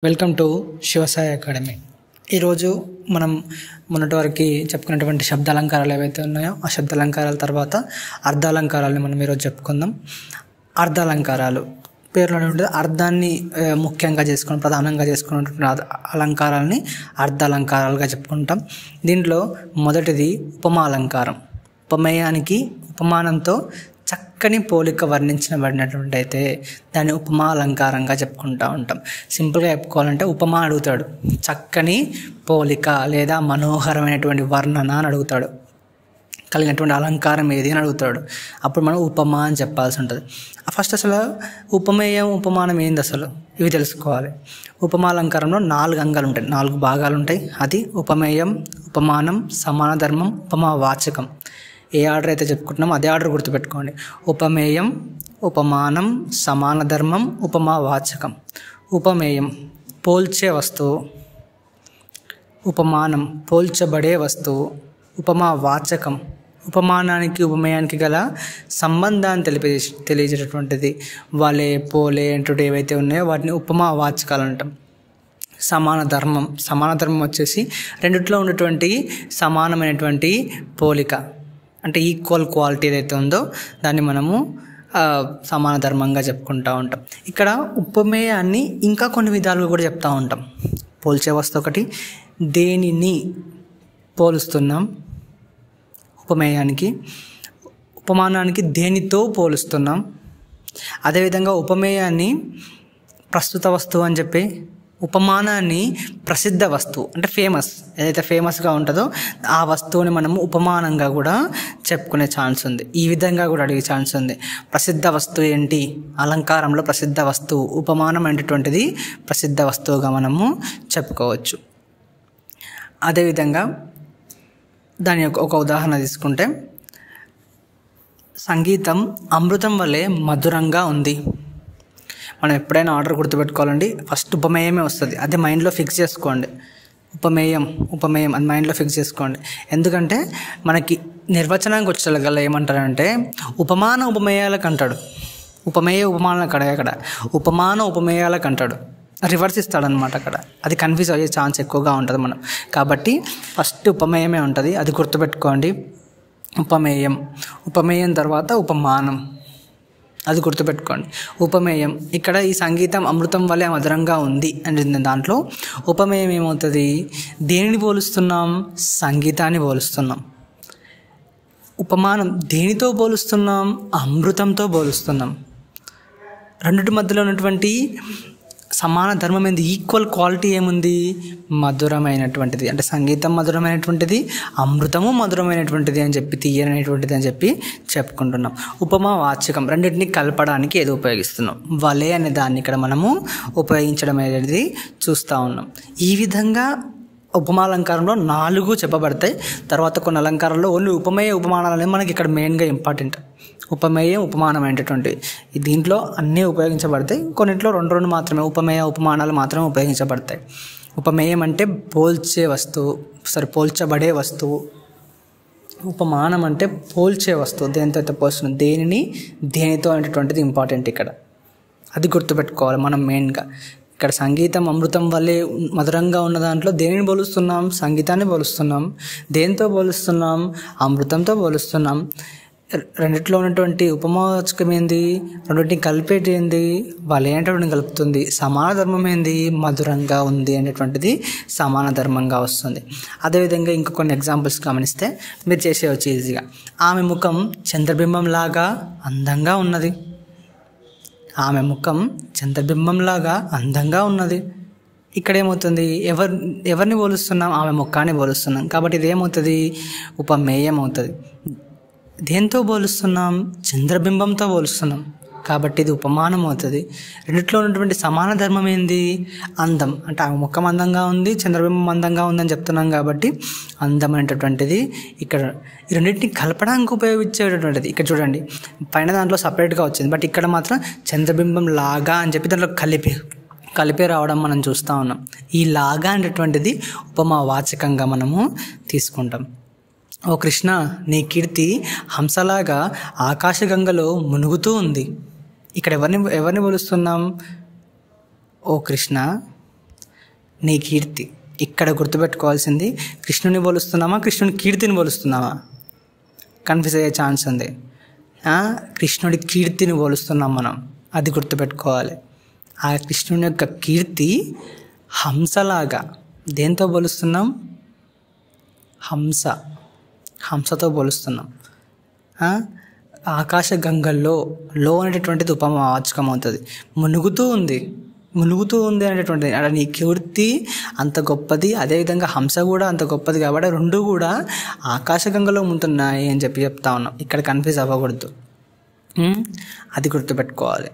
Welcome to Shivasai academy. ఈరోజు మనం మొన్నటి వరకు చెప్పుకున్నటువంటి శబ్దాలంకారాలు ఏవైతే ఉన్నాయో ఆ శబ్దాలంకారాల తర్వాత అర్ధాలంకారాలని మనం ఈరోజు చెప్పుకుందాం. అర్ధాలంకారాలు పేరులో ఉంటుంది. అర్థాన్ని ముఖ్యంగా చేసుకుని ప్రధానంగా చేసుకున్నటువంటి అలంకారాలని అర్ధాలంకారాలుగా చెప్పుకుంటాం. దీంట్లో మొదటిది ఉపమాలంకారం. ఉపమేయానికి ఉపమానంతో చక్కని పోలిక వర్ణించబడినటువంటి అయితే దాన్ని ఉపమాలంకారంగా చెప్పుకుంటూ ఉంటాం. సింపుల్గా చెప్పుకోవాలంటే ఉపమా అడుగుతాడు, చక్కని పోలిక లేదా మనోహరమైనటువంటి వర్ణన అని అడుగుతాడు, కలిగినటువంటి అలంకారం ఏది అని అడుగుతాడు. అప్పుడు మనం ఉపమా అని చెప్పాల్సి ఉంటుంది. ఫస్ట్ అసలు ఉపమేయం ఉపమానం ఏంది అసలు ఇవి తెలుసుకోవాలి. ఉపమాలంకారంలో 4 అంగాలు ఉంటాయి, 4 భాగాలు ఉంటాయి. అది ఉపమేయం, ఉపమానం, సమాన ధర్మం, ఉపమావాచకం. ఏ ఆర్డర్ అయితే చెప్పుకుంటున్నామో అదే ఆర్డర్ గుర్తుపెట్టుకోండి. ఉపమేయం, ఉపమానం, సమాన ధర్మం, ఉపమావాచకం. ఉపమేయం పోల్చే వస్తువు, ఉపమానం పోల్చబడే వస్తువు, ఉపమావాచకం ఉపమానానికి ఉపమేయానికి గల సంబంధాన్ని తెలియజేటటువంటిది. వాళ్ళే పోలే అంటూ ఏవైతే ఉన్నాయో వాటిని ఉపమావాచకాలు అంటాం. సమాన ధర్మం, సమాన ధర్మం వచ్చేసి రెండిట్లో ఉన్నటువంటి సమానమైనటువంటి పోలిక, అంటే ఈక్వల్ క్వాలిటీ ఏదైతే ఉందో దాన్ని మనము సమాన ధర్మంగా చెప్పుకుంటూ ఉంటాం. ఇక్కడ ఉపమేయాన్ని ఇంకా కొన్ని విధాలుగా కూడా చెప్తూ ఉంటాం. పోల్చే వస్తువు ఒకటి, దేనిని పోలుస్తున్నాం ఉపమేయానికి, ఉపమానానికి దేనితో పోలుస్తున్నాం. అదేవిధంగా ఉపమేయాన్ని ప్రస్తుత వస్తువు అని చెప్పి, ఉపమానాన్ని ప్రసిద్ధ వస్తువు అంటే ఫేమస్, ఏదైతే ఫేమస్గా ఉంటుందో ఆ వస్తువుని మనము ఉపమానంగా కూడా చెప్పుకునే ఛాన్స్ ఉంది. ఈ విధంగా కూడా అడిగే ఛాన్స్ ఉంది. ప్రసిద్ధ వస్తువు ఏంటి? అలంకారంలో ప్రసిద్ధ వస్తువు, ఉపమానం అనేటువంటిది ప్రసిద్ధ వస్తువుగా మనము చెప్పుకోవచ్చు. అదేవిధంగా దాని యొక్క ఒక ఉదాహరణ తీసుకుంటే, సంగీతం అమృతం వలె మధురంగా ఉంది. మనం ఎప్పుడైనా ఆర్డర్ గుర్తుపెట్టుకోవాలండి, ఫస్ట్ ఉపమేయమే వస్తుంది. అది మైండ్లో ఫిక్స్ చేసుకోండి. ఉపమేయం అది మైండ్లో ఫిక్స్ చేసుకోండి. ఎందుకంటే మనకి నిర్వచనానికి వచ్చేగల ఏమంటారంటే ఉపమాన ఉపమేయాలకు అంటాడు, ఉపమేయ ఉపమానాలకు అక్కడ ఉపమాన ఉపమేయాలకు అంటాడు, రివర్స్ ఇస్తాడనమాట. అక్కడ అది కన్ఫ్యూజ్ అయ్యే ఛాన్స్ ఎక్కువగా ఉంటుంది మనం. కాబట్టి ఫస్ట్ ఉపమేయమే ఉంటుంది, అది గుర్తుపెట్టుకోండి. ఉపమేయం తర్వాత ఉపమానం, అది గుర్తుపెట్టుకోండి. ఉపమేయం ఇక్కడ ఈ సంగీతం అమృతం వలె మధురంగా ఉంది అంటే దాంట్లో ఉపమేయం ఏమవుతుంది? దేనిని పోలుస్తున్నాం? సంగీతాన్ని పోలుస్తున్నాం. ఉపమానం దేనితో పోలుస్తున్నాం? అమృతంతో పోలుస్తున్నాం. రెండిటి మధ్యలో ఉన్నటువంటి సమాన ధర్మం ఏంది? ఈక్వల్ క్వాలిటీ ఏముంది? మధురమైనటువంటిది. అంటే సంగీతం మధురమైనటువంటిది, అమృతము మధురమైనటువంటిది అని చెప్పి, తీయనటువంటిది అని చెప్పి చెప్పుకుంటున్నాం. ఉపమావాచకం రెండింటిని కలపడానికి ఏది ఉపయోగిస్తున్నాం? వలే అనే దాన్ని ఇక్కడ మనము ఉపయోగించడం అనేది చూస్తూ ఉన్నాం. ఈ విధంగా ఉపమాలంకారంలో 4 చెప్పబడతాయి. తర్వాత కొన్ని అలంకారంలో ఓన్లీ ఉపమేయ ఉపమానాలు అనేది మనకి ఇక్కడ మెయిన్గా ఇంపార్టెంట్. ఉపమేయం ఉపమానం అనేటటువంటి దీంట్లో అన్నీ ఉపయోగించబడతాయి. కొన్నింటిలో 2 మాత్రమే ఉపమేయ ఉపమానాలు మాత్రమే ఉపయోగించబడతాయి. ఉపమేయం అంటే పోల్చే వస్తువు, పోల్చబడే వస్తువు. ఉపమానం అంటే పోల్చే వస్తువు, దేనితో అయితే పోల్చున్నాం, దేనిని దేనితో అనేటటువంటిది ఇంపార్టెంట్ ఇక్కడ. అది గుర్తుపెట్టుకోవాలి మనం మెయిన్గా. ఇక్కడ సంగీతం అమృతం వల్లే మధురంగా ఉన్న దాంట్లో దేనిని పోలుస్తున్నాం? సంగీతాన్ని పోలుస్తున్నాం. దేనితో పోలుస్తున్నాం? అమృతంతో పోలుస్తున్నాం. రెండిట్లో ఉన్నటువంటి ఉపమావాచకం ఏంది? రెండింటిని కలిపేటి ఏంది? వలే అనేటువంటిది కలుపుతుంది. సమాన ధర్మం ఏంది? మధురంగా ఉంది అనేటువంటిది సమాన ధర్మంగా వస్తుంది. అదేవిధంగా ఇంకా కొన్ని ఎగ్జాంపుల్స్ గమనిస్తే మీరు చేసేవచ్చు ఈజీగా. ఆమె ముఖం చంద్రబింబంలాగా అందంగా ఉన్నది. ఆమె ముఖం చంద్రబింబంలాగా అందంగా ఉన్నది. ఇక్కడ ఏమవుతుంది? ఎవరిని పోలుస్తున్నాం? ఆమె ముఖాన్ని పోలుస్తున్నాం. కాబట్టి ఇది ఏమవుతుంది? ఉపమేయం అవుతుంది. దేంతో పోలుస్తున్నాం? చంద్రబింబంతో పోలుస్తున్నాం. కాబట్టి ఇది ఉపమానం అవుతుంది. రెండిట్లో ఉన్నటువంటి సమాన ధర్మం ఏంది? అందం. అంటే ఆమె ముఖం అందంగా ఉంది, చంద్రబింబం అందంగా ఉందని చెప్తున్నాం కాబట్టి అందం అనేటటువంటిది ఇక్కడ ఈ రెండింటిని కలపడానికి ఉపయోగించేటటువంటిది. ఇక్కడ చూడండి, పైన దాంట్లో సపరేట్గా వచ్చింది, బట్ ఇక్కడ మాత్రం చంద్రబింబం లాగా అని చెప్పి దాంట్లో కలిపి రావడం మనం చూస్తూ ఉన్నాం. ఈ లాగా అనేటటువంటిది ఉపమావాచకంగా మనము తీసుకుంటాం. ఓ కృష్ణ, నీ కీర్తి హంసలాగా ఆకాశగంగలో మునుగుతూ ఉంది. ఇక్కడ ఎవరిని పోలుస్తున్నాం? ఓ కృష్ణ, నీ కీర్తి. ఇక్కడ గుర్తుపెట్టుకోవాల్సింది కృష్ణుని పోలుస్తున్నామా, కృష్ణుని కీర్తిని పోలుస్తున్నామా? కన్ఫ్యూజ్ అయ్యే ఛాన్స్ ఉంది. కృష్ణుడి కీర్తిని పోలుస్తున్నాం మనం, అది గుర్తుపెట్టుకోవాలి. ఆ కృష్ణుని యొక్క కీర్తి హంసలాగా. దేంతో పోలుస్తున్నాం? హంసతో పోలుస్తున్నాం. ఆకాశ గంగల్లో లో అనేటటువంటిది ఉపమావాచకం అవుతుంది. మునుగుతూ ఉంది అనేటటువంటిది. అక్కడ నీ కీర్తి అంత గొప్పది, అదేవిధంగా హంస కూడా అంత గొప్పది కాబట్టి రెండు కూడా ఆకాశగంగలో ముందున్నాయి అని చెప్తా ఉన్నాం. ఇక్కడ కన్ఫ్యూజ్ అవ్వకూడదు, అది గుర్తుపెట్టుకోవాలి.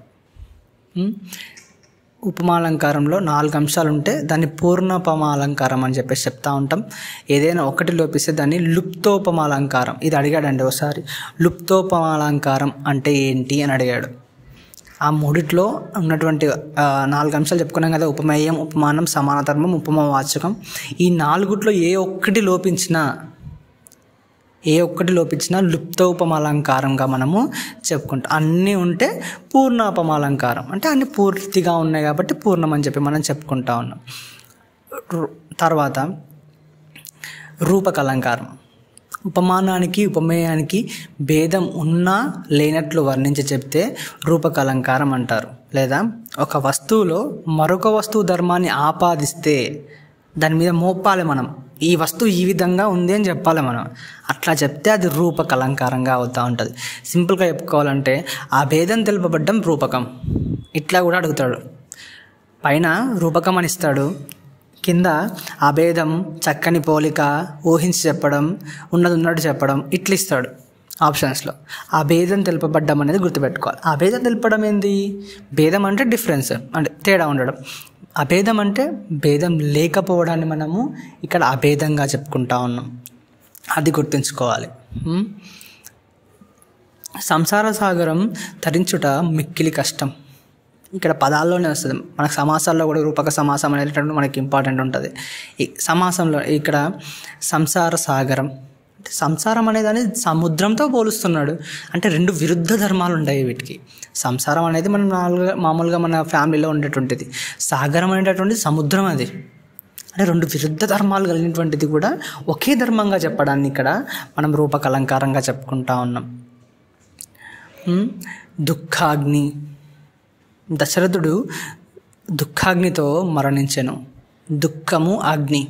ఉపమాలంకారంలో 4 అంశాలు ఉంటే దాన్ని పూర్ణోపమాలంకారం అని చెప్పేసి చెప్తా ఉంటాం. ఏదైనా ఒకటి లోపిస్తే దాన్ని లుప్తోపమాలంకారం. ఇది అడిగాడండి ఒకసారి, లుప్తోపమాలంకారం అంటే ఏంటి అని అడిగాడు. ఆ మూడిట్లో ఉన్నటువంటి 4 అంశాలు చెప్పుకున్నాం కదా, ఉపమేయం, ఉపమానం, సమానధర్మం, ఉపమావాచకం. ఈ 4 ఏ ఒక్కటి లోపించినా లుప్తోపమాలంకారంగా మనము చెప్పుకుంటాం. అన్నీ ఉంటే పూర్ణోపమాలంకారం, అంటే అన్నీ పూర్తిగా ఉన్నాయి కాబట్టి పూర్ణం అని చెప్పి మనం చెప్పుకుంటా ఉన్నాం. తర్వాత రూపకలంకారం. ఉపమానానికి ఉపమేయానికి భేదం ఉన్నా లేనట్లు వర్ణించి చెప్తే రూపకలంకారం అంటారు. లేదా ఒక వస్తువులో మరొక వస్తువు ధర్మాన్ని ఆపాదిస్తే దాని మీద మోపాలి మనం, ఈ వస్తువు ఈ విధంగా ఉంది అని చెప్పాలి మనం. అట్లా చెప్తే అది రూపకలంకారంగా అవుతూ ఉంటుంది. సింపుల్గా చెప్పుకోవాలంటే ఆ భేదం తెలుపబడ్డం రూపకం. ఇట్లా కూడా అడుగుతాడు. పైన రూపకం అని ఇస్తాడు, కింద ఆ భేదం, చక్కని పోలిక, ఊహించి చెప్పడం, ఉన్నట్టు చెప్పడం, ఇట్లా ఇస్తాడు ఆప్షన్స్లో. ఆ భేదం తెలుపబడ్డం అనేది గుర్తుపెట్టుకోవాలి. ఆ భేదం తెలపడం ఏంది? భేదం అంటే డిఫరెన్స్, అంటే తేడా ఉండడం. అభేదం అంటే భేదం లేకపోవడాన్ని మనము ఇక్కడ అభేదంగా చెప్పుకుంటా ఉన్నాం, అది గుర్తుంచుకోవాలి. సంసార సాగరం తరించుట మిక్కిలి కష్టం. ఇక్కడ పదాల్లోనే వస్తుంది. మనకు సమాసాల్లో కూడా రూపక సమాసం అనేటువంటి మనకి ఇంపార్టెంట్ ఉంటుంది. ఈ సమాసంలో ఇక్కడ సంసార సాగరం, సంసారం అనేదాన్ని సముద్రంతో పోలుస్తున్నాడు. అంటే 2 విరుద్ధ ధర్మాలు ఉంటాయి వీటికి. సంసారం అనేది మనం మామూలుగా మన ఫ్యామిలీలో ఉండేటువంటిది, సాగరం అనేటటువంటిది సముద్రం. అది అంటే 2 విరుద్ధ ధర్మాలు కలిగినటువంటిది కూడా ఒకే ధర్మంగా చెప్పడాన్ని ఇక్కడ మనం రూపకలంకారంగా చెప్పుకుంటా ఉన్నాం. దుఃఖాగ్ని. దశరథుడు దుఃఖాగ్నితో మరణించెను. దుఃఖము అగ్ని,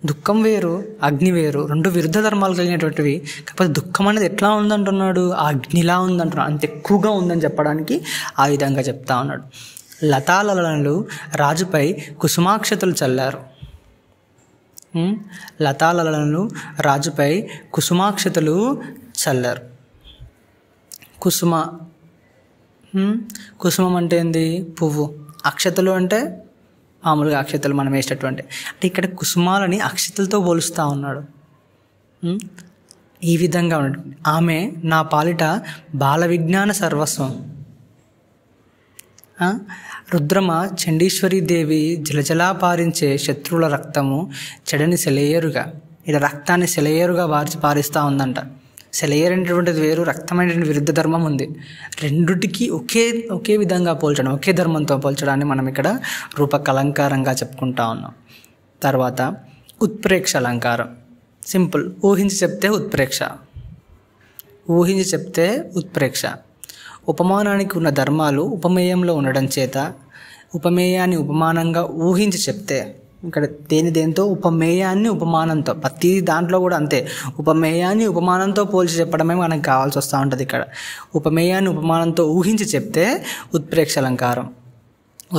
దుఃఖం వేరు అగ్ని వేరు, 2 విరుద్ధ ధర్మాలు కలిగినటువంటివి. కాకపోతే దుఃఖం అనేది ఎట్లా ఉందంటున్నాడు? అగ్నిలా ఉందంటున్నాడు, అంత ఎక్కువగా ఉందని చెప్పడానికి ఆ విధంగా చెప్తా ఉన్నాడు. లతాలలనలు రాజుపై కుసుమాక్షతలు చల్లారు. లతాలలనలు రాజుపై కుసుమాక్షతలు చల్లారు. కుసుమం అంటే ఏంది? పువ్వు. అక్షతలు అంటే మామూలుగా అక్షతలు మనం వేసేటటువంటి. అంటే ఇక్కడ కుసుమాలని అక్షతలతో పోలుస్తూ ఉన్నాడు. ఈ విధంగా ఉన్నాడు. ఆమె నా పాలిట బాల విజ్ఞాన సర్వస్వం. రుద్రమ చండీశ్వరీ దేవి జలజలా పారించే శత్రువుల రక్తము చెడని సెలయేరుగా, ఇలా రక్తాన్ని సెలయేరుగా పారిస్తూ ఉందంట. సెలయేరు అనేటువంటిది వేరు, రక్తమైనటువంటి విరుద్ధ ధర్మం ఉంది. రెండుటికి ఒకే విధంగా పోల్చడం, ఒకే ధర్మంతో పోల్చడాన్ని మనం ఇక్కడ రూపకలంకారంగా చెప్పుకుంటా ఉన్నాం. తర్వాత ఉత్ప్రేక్ష అలంకారం. సింపుల్, ఊహించి చెప్తే ఉత్ప్రేక్ష. ఉపమానానికి ఉన్న ధర్మాలు ఉపమేయంలో ఉండడం చేత ఉపమేయాన్ని ఉపమానంగా ఊహించి చెప్తే, ఇక్కడ దేంతో ఉపమేయాన్ని ఉపమానంతో, ప్రతి దాంట్లో కూడా అంతే, ఉపమేయాన్ని ఉపమానంతో పోల్చి చెప్పడమే మనకు కావాల్సి వస్తూ ఉంటుంది. ఇక్కడ ఉపమేయాన్ని ఉపమానంతో ఊహించి చెప్తే ఉత్ప్రేక్ష అలంకారం.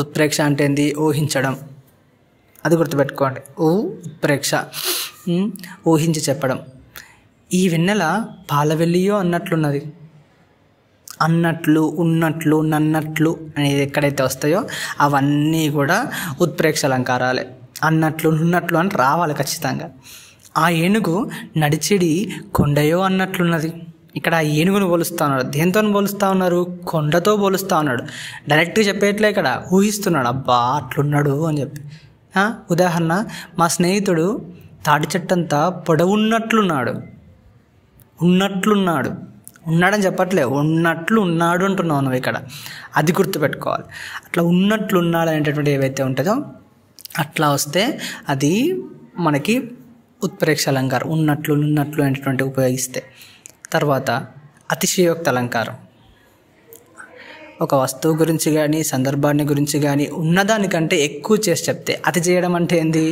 ఉత్ప్రేక్ష అంటే ఏంది? ఊహించడం, అది గుర్తుపెట్టుకోండి. ఉత్ప్రేక్ష, ఊహించి చెప్పడం. ఈ వెన్నెల పాలవెల్లియో అన్నట్లున్నది. అన్నట్లు, ఉన్నట్లు, నన్నట్లు అనేది ఎక్కడైతే వస్తాయో అవన్నీ కూడా ఉత్ప్రేక్ష అలంకారాలే. అన్నట్లు, నున్నట్లు అని రావాలి ఖచ్చితంగా. ఆ ఏనుగు నడిచిడి కొండయో అన్నట్లున్నది. ఇక్కడ ఆ ఏనుగును పోలుస్తూ ఉన్నారు. దేంతో పోలుస్తూ ఉన్నారు? కొండతో పోలుస్తూ ఉన్నాడు. డైరెక్ట్గా చెప్పేట్లే, ఇక్కడ ఊహిస్తున్నాడు, అబ్బా అట్లున్నాడు అని చెప్పి. ఉదాహరణ, మా స్నేహితుడు తాటి చెట్టంతా పొడవున్నట్లున్నాడు. ఉన్నాడని చెప్పట్లే, ఉన్నట్లు ఉన్నాడు అంటున్నావు నువ్వు ఇక్కడ, అది గుర్తుపెట్టుకోవాలి. అట్లా ఉన్నట్లు ఉన్నాడు అనేటటువంటి ఏవైతే ఉంటుందో అట్లా వస్తే అది మనకి ఉత్ప్రేక్ష అలంకారం, ఉన్నట్లు అనేటువంటి ఉపయోగిస్తే. తర్వాత అతిశయోక్తి అలంకారం. ఒక వస్తువు గురించి కానీ సందర్భాన్ని గురించి కానీ ఉన్నదానికంటే ఎక్కువ చేసి చెప్తే. అతి చేయడం అంటే ఏంది?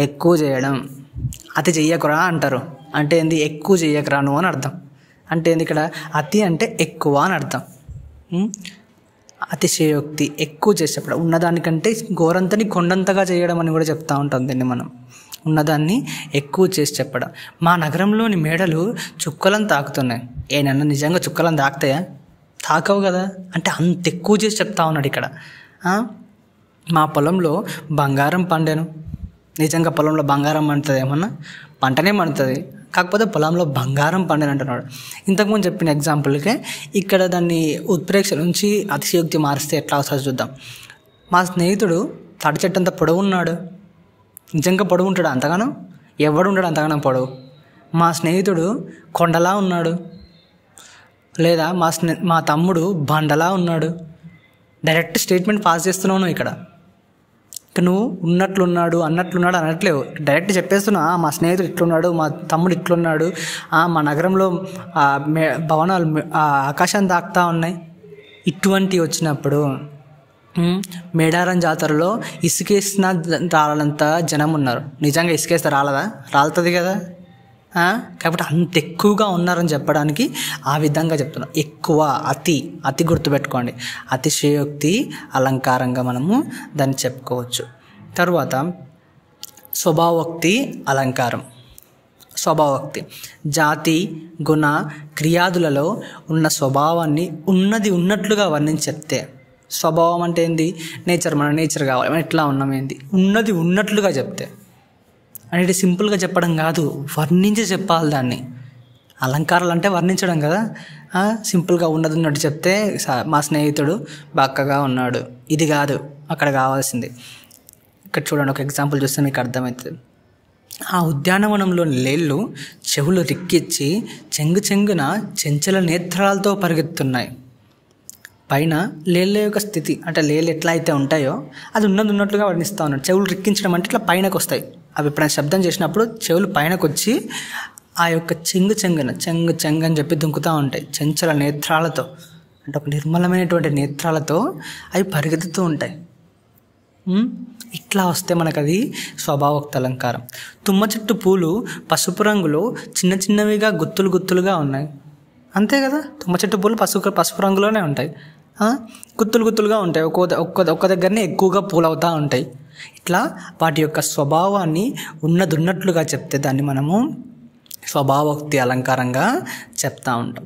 ఎక్కువ చేయడం. అతి చెయ్యకురా అంటారు అంటే ఏంది? ఎక్కువ చెయ్యకురా నువ్వు అని అర్థం. అంటే ఏంది ఇక్కడ? అతి అంటే ఎక్కువ అని అర్థం. అతిశయోక్తి, ఎక్కువ చేసి చెప్పడం. ఉన్నదానికంటే గోరంతని కొండంతగా చేయడం అని కూడా చెప్తూ ఉంటాం దీన్ని మనం. ఉన్నదాన్ని ఎక్కువ చేసి చెప్పడం. మా నగరంలోని మేడలు చుక్కలను తాకుతున్నాయి. ఏనన్నా నిజంగా చుక్కలను తాకుతాయా? తాకవు కదా. అంటే అంత ఎక్కువ చేసి చెప్తా ఉన్నాడు ఇక్కడ. మా పొలంలో బంగారం పండాను. నిజంగా పొలంలో బంగారం పండుతుంది ఏమన్నా? పంటనే పండుతుంది, కాకపోతే పొలంలో బంగారం పండాను అంటున్నాడు. ఇంతకుముందు చెప్పిన ఎగ్జాంపుల్కే ఇక్కడ దాన్ని ఉత్ప్రేక్ష నుంచి అతిశయోక్తి మారిస్తే ఎట్లా వస్తుందో చూద్దాం. మా స్నేహితుడు తాటి చెట్టు అంత పొడవు ఉన్నాడు. నిజంగా పొడవు ఉంటాడు అంతగానో? ఎవడు ఉంటాడు అంతగానో పొడవు? మా స్నేహితుడు కొండలా ఉన్నాడు. లేదా మా తమ్ముడు బండలా ఉన్నాడు. డైరెక్ట్ స్టేట్మెంట్ పాస్ చేస్తున్నావు ఇక్కడ. నువ్వు ఉన్నట్లున్నాడు అన్నట్లున్నాడు అనట్లేవు, డైరెక్ట్ చెప్పేస్తున్నావు. మా స్నేహితుడు ఇట్లున్నాడు, మా తమ్ముడు ఇట్లున్నాడు, మా నగరంలో భవనాలు ఆకాశాన్ని తాకుతూ ఉన్నాయి. ఇటువంటివి వచ్చినప్పుడు మేడారం జాతరలో ఇసుకేసిన రాలంత జనం ఉన్నారు. నిజంగా ఇసుకేస్తే రాలుతుంది కదా. కాబట్టి అంత ఎక్కువగా ఉన్నారని చెప్పడానికి ఆ విధంగా చెప్తున్నాం. ఎక్కువ, అతి గుర్తుపెట్టుకోండి. అతిశయోక్తి అలంకారంగా మనము దాన్ని చెప్పుకోవచ్చు. తర్వాత స్వభావోక్తి అలంకారం. స్వభావోక్తి జాతి, గుణ, క్రియాదులలో ఉన్న స్వభావాన్ని ఉన్నట్లుగా వర్ణించి చెప్తే. స్వభావం అంటే ఏంది? నేచర్, మన నేచర్ కావాలి, మనం ఎట్లా ఉన్నాం ఏంది, ఉన్నట్లుగా చెప్తే. అనేది సింపుల్గా చెప్పడం కాదు, వర్ణించి చెప్పాలి దాన్ని. అలంకారాలు అంటే వర్ణించడం కదా. సింపుల్గా ఉన్నట్టు చెప్తే మా స్నేహితుడు బక్కగా ఉన్నాడు, ఇది కాదు అక్కడ కావాల్సింది. ఇక్కడ చూడండి, ఒక ఎగ్జాంపుల్ చూస్తే మీకు అర్థమవుతుంది. ఆ ఉద్యానవనంలోని లేళ్ళు చెవులు రిక్కిచ్చి చెంగున చెంచల నేత్రాలతో పరిగెత్తున్నాయి. పైన లేళ్ళ యొక్క స్థితి అంటే లేళ్ళు ఎట్లా అయితే ఉంటాయో అది ఉన్నట్లుగా వర్ణిస్తూ ఉన్నాడు. చెవులు రిక్కించడం అంటే ఇట్లా పైనకు వస్తాయి. అవి ఎప్పుడైనా శబ్దం చేసినప్పుడు చెవులు పైనకు వచ్చి ఆ యొక్క చెంగు అని చెప్పి దుంకుతూ ఉంటాయి. చెంచల నేత్రాలతో అంటే ఒక నిర్మలమైనటువంటి నేత్రాలతో అవి పరిగెత్తుతూ ఉంటాయి. ఇట్లా వస్తే మనకు అది స్వభావోక్తి అలంకారం. తుమ్మ చెట్టు పూలు పసుపు రంగులో చిన్నవిగా గుత్తులుగా ఉన్నాయి. అంతే కదా, తుమ్మ చెట్టు పూలు పసుపు రంగులోనే ఉంటాయి. గుత్తులుగా ఉంటాయి. ఒక్క దగ్గరనే ఎక్కువగా పూలు అవుతూ ఉంటాయి. ఇట్లా వాటి యొక్క స్వభావాన్ని ఉన్నట్లుగా చెప్తే దాన్ని మనము స్వభావోక్తి అలంకారంగా చెప్తూ ఉంటాం.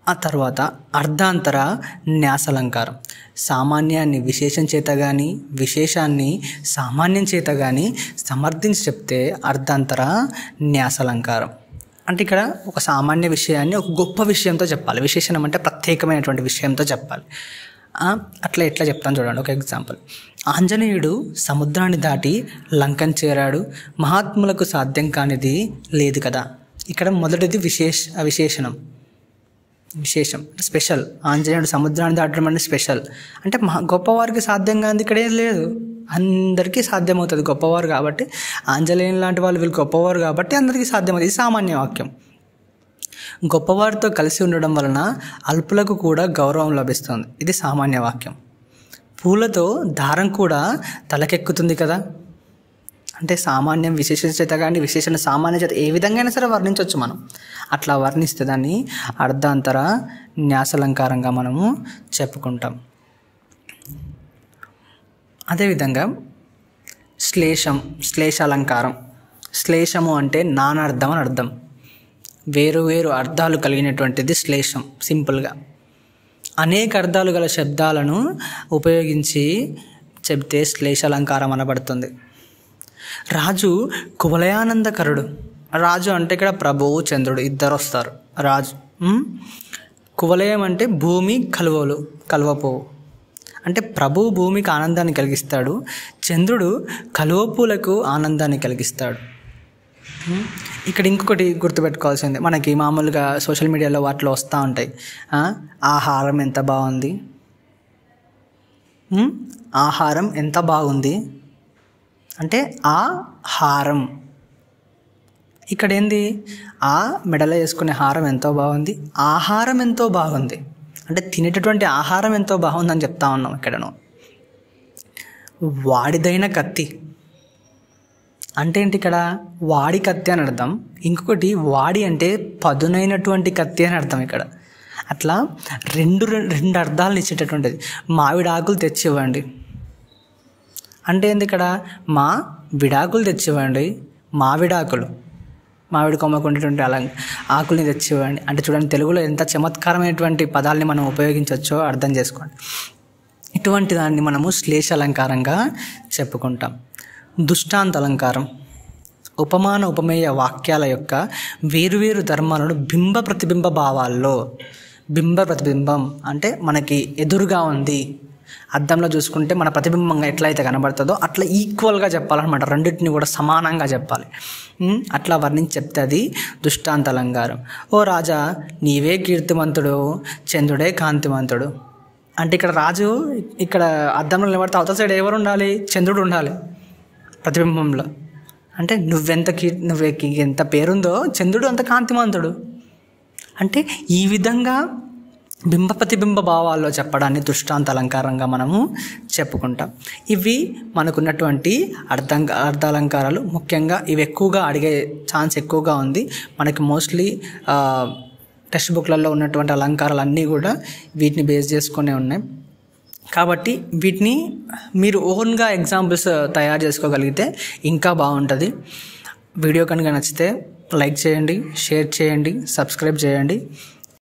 ఆ తర్వాత అర్ధాంతర న్యాసాలంకారం. సామాన్యాన్ని విశేషం చేత కానీ విశేషాన్ని సామాన్యం చేత కానీ సమర్థించి చెప్తే అర్ధాంతర న్యాసాలంకారం. అంటే ఇక్కడ ఒక సామాన్య విషయాన్ని ఒక గొప్ప విషయంతో చెప్పాలి. విశేషణం అంటే ప్రత్యేకమైనటువంటి విషయంతో చెప్పాలి. అట్లా ఎట్లా చెప్తాను చూడండి, ఒక ఎగ్జాంపుల్. ఆంజనేయుడు సముద్రాన్ని దాటి లంకను చేరాడు, మహాత్ములకు సాధ్యం కానిది లేదు కదా. ఇక్కడ మొదటిది విశేషం, స్పెషల్. ఆంజనేయుడు సముద్రాన్ని దాటడం అంటే స్పెషల్. అంటే గొప్పవారికి సాధ్యం కానిది ఇక్కడ ఏం లేదు, అందరికీ సాధ్యమవుతుంది. గొప్పవారు కాబట్టి, ఆంజనేయులు లాంటి వీళ్ళు గొప్పవారు కాబట్టి అందరికీ సాధ్యమవుతుంది. ఇది సామాన్య వాక్యం. గొప్పవారితో కలిసి ఉండడం వలన అల్పులకు కూడా గౌరవం లభిస్తుంది. ఇది సామాన్య వాక్యం. పూలతో దారం కూడా తలకెక్కుతుంది కదా. అంటే సామాన్యం విశేష చేత కానీ విశేషణ సామాన్య చేత ఏ విధంగా అయినా సరే వర్ణించవచ్చు మనం. అట్లా వర్ణిస్తే దాన్ని అర్ధాంతర న్యాసాలంకారంగా మనము చెప్పుకుంటాం. అదేవిధంగా శ్లేషాలంకారం. శ్లేషము అంటే నానార్థం అని అర్థం. వేరు అర్థాలు కలిగినటువంటిది శ్లేషం. సింపుల్గా అనేక అర్థాలు గల శబ్దాలను ఉపయోగించి చెప్తే శ్లేషాలంకారం అనబడుతుంది. రాజు కువలయానందకరుడు. రాజు అంటే ఇక్కడ ప్రభువు చంద్రుడు ఇద్దరు వస్తారు. రాజు కువలయం అంటే భూమి కలువపువ్వు. అంటే ప్రభువు భూమికి ఆనందాన్ని కలిగిస్తాడు, చంద్రుడు కలువపూలకు ఆనందాన్ని కలిగిస్తాడు. ఇక్కడ ఇంకొకటి గుర్తుపెట్టుకోవాల్సింది, మనకి మామూలుగా సోషల్ మీడియాలో వాటిలో వస్తూ ఉంటాయి. ఆహారం ఎంత బాగుంది, ఆహారం ఎంత బాగుంది, అంటే ఆ హారం. ఇక్కడ ఏంది, ఆ మెడలో వేసుకునే హారం ఎంతో బాగుంది, ఆహారం ఎంతో బాగుంది. అంటే తినేటటువంటి ఆహారం ఎంతో బాగుందని చెప్తా ఉన్నాం ఇక్కడను. వాడిదైన కత్తి అంటే ఏంటి, ఇక్కడ వాడి కత్తి అని అర్థం. ఇంకొకటి వాడి అంటే పదునైనటువంటి కత్తి అని అర్థం ఇక్కడ. అట్లా రెండు అర్థాలను ఇచ్చేటటువంటిది. మామిడి ఆకులు తెచ్చివ్వండి అంటే ఏంది, ఇక్కడ మా విడాకులు తెచ్చివ్వండి, మామిడాకులు, మామిడి కొమ్మకు ఉండేటువంటి ఆకుల్ని తెచ్చివ్వండి అంటే చూడండి, తెలుగులో ఎంత చమత్కారమైనటువంటి పదాలని మనం ఉపయోగించవచ్చో అర్థం చేసుకోండి. ఇటువంటి దాన్ని మనము శ్లేష అలంకారంగా చెప్పుకుంటాం. దృష్టాంత అలంకారం ఉపమాన ఉపమేయ వాక్యాల యొక్క వేరువేరు ధర్మాలను బింబ ప్రతిబింబ భావాల్లో, బింబ ప్రతిబింబం అంటే మనకి ఎదురుగా ఉంది, అద్దంలో చూసుకుంటే మన ప్రతిబింబంగా ఎట్లయితే కనబడుతుందో అట్లా ఈక్వల్గా చెప్పాలన్నమాట, రెండింటిని కూడా సమానంగా చెప్పాలి. అట్లా వర్ణించి చెప్తే అది దృష్టాంత అలంకారం. ఓ రాజా నీవే కీర్తిమంతుడు, చంద్రుడే కాంతిమంతుడు అంటే ఇక్కడ రాజు ఇక్కడ అద్దంలో నిలబడితే అవతల సైడ్ ఎవరు ఉండాలి, చంద్రుడు ఉండాలి ప్రతిబింబంలో. అంటే నువ్వు ఎంత పేరుందో చంద్రుడు అంత కాంతిమంతుడు. అంటే ఈ విధంగా బింబ ప్రతిబింబ భావాల్లో చెప్పడాన్ని దృష్టాంత అలంకారంగా మనము చెప్పుకుంటాం. ఇవి మనకున్నటువంటి అర్థాలంకారాలు. ముఖ్యంగా ఇవి ఎక్కువగా అడిగే ఛాన్స్ ఎక్కువగా ఉంది. మనకి మోస్ట్లీ టెక్స్ట్ బుక్లలో ఉన్నటువంటి అలంకారాలు అన్నీ కూడా వీటిని బేస్ చేసుకునే ఉన్నాయి. కాబట్టి వీటిని మీరు ఓన్గా ఎగ్జాంపుల్స్ తయారు చేసుకోగలిగితే ఇంకా బాగుంటుంది. వీడియో కనుక నచ్చితే లైక్ చేయండి, షేర్ చేయండి, సబ్స్క్రైబ్ చేయండి.